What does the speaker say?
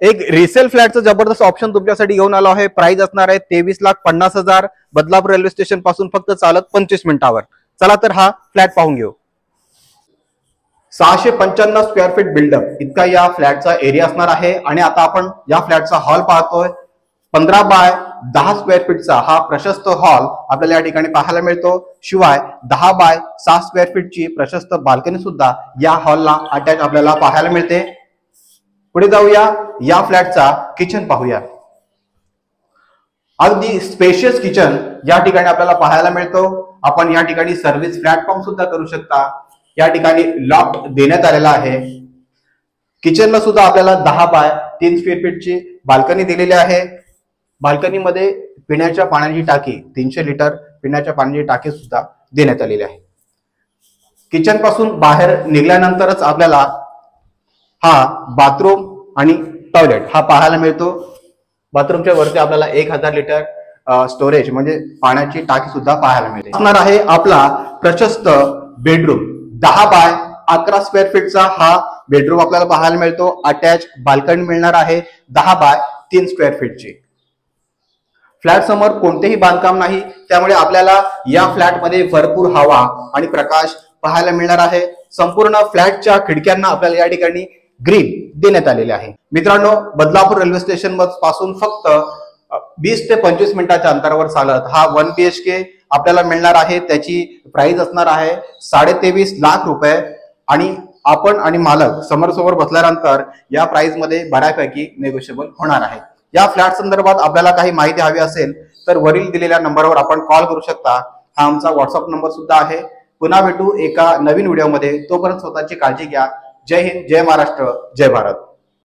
एक रिसेल फ्लॅटचं जबरदस्त ऑप्शन तुमच्यासाठी घेऊन आलो आहे. प्राइस असणार आहे 23,50,000. बदलापूर रेल्वे स्टेशन पासून फक्त चालत 25 मिनिटावर. चला तर हा फ्लॅट पाहून घेऊ. 695 स्क्वेअर फीट बिल्डअप इतका या फ्लॅटचा एरिया असणार आहे. आणि आता आपण या फ्लॅटचा हॉल पाहतोय. 15 बाय 10 स्क्वेअर फीटचा हा प्रशस्त हॉल आपल्याला या ठिकाणी पाहायला मिळतो. शिवाय 10 बाय 6 स्क्वेअर फीटची प्रशस्त बाल्कनी सुद्धा या हॉलला अटॅच आपल्याला पाहायला मिळते. पुढे जाऊया, या फ्लॅटचा किचन पाहूया. अगदी स्पेशियस किचन या ठिकाणी आपल्याला पाहायला मिळतो. आपण या ठिकाणी सर्व्हिस प्लॅटफॉर्म सुद्धा करू शकता. या ठिकाणी लॉक देण्यात आलेला आहे. किचनला सुद्धा आपल्याला 10 बाय 3 स्क्वेअर फीटची बाल्कनी दिलेली आहे. बाल्कनीमध्ये पिण्याच्या पाण्याची टाकी 300 लिटर पिण्याच्या पाण्याची टाकी सुद्धा देण्यात आलेली आहे. किचन पासून बाहेर निघाल्यानंतरच आपल्याला हा बाथरूम आणि टॉयलेट हा पाहायला मिळतो. बाथरूमच्या वरती आपल्याला 1000 लिटर स्टोरेज म्हणजे पाण्याची टाकी सुद्धा पाहायला मिळते. असणार आहे आपला प्रशस्त बेडरूम. 10 बाय 11 स्क्वेअर फीटचा हा बेडरूम आपल्याला पाहायला मिळतो. अटॅच बाल्कनी मिळणार आहे 10 बाय 3 स्क्वेअर फीटची. फ्लॅट समोर कोणतेही बांधकाम नाही, त्यामुळे आपल्याला या फ्लॅटमध्ये भरपूर हवा आणि प्रकाश पाहायला मिळणार आहे. संपूर्ण फ्लॅटच्या खिडक्यांना आपल्याला या ठिकाणी ग्रिल देण्यात आलेले आहे. मित्रांनो, बदलापूर रेल्वे स्टेशन पासून फक्त 20 ते 25 मिनिटाच्या अंतरावर चालत हा 1 BHK आपल्याला मिळणार आहे. त्याची प्राइस असणार आहे 23.5 लाख रुपये. आणि आपण आणि मालक समोर बसल्यानंतर या प्राइस मध्ये बऱ्यापैकी नेगोशिएबल होणार आहे. या फ्लॅट संदर्भात आपल्याला काही माहिती हवी असेल तर वरील दिलेल्या नंबरवर आपण कॉल करू शकता. हा आमचा व्हॉट्सअप नंबर सुद्धा आहे. पुन्हा भेटू एका नवीन व्हिडिओमध्ये. तोपर्यंत स्वतःची काळजी घ्या. जय हिंद, जय महाराष्ट्र, जय भारत.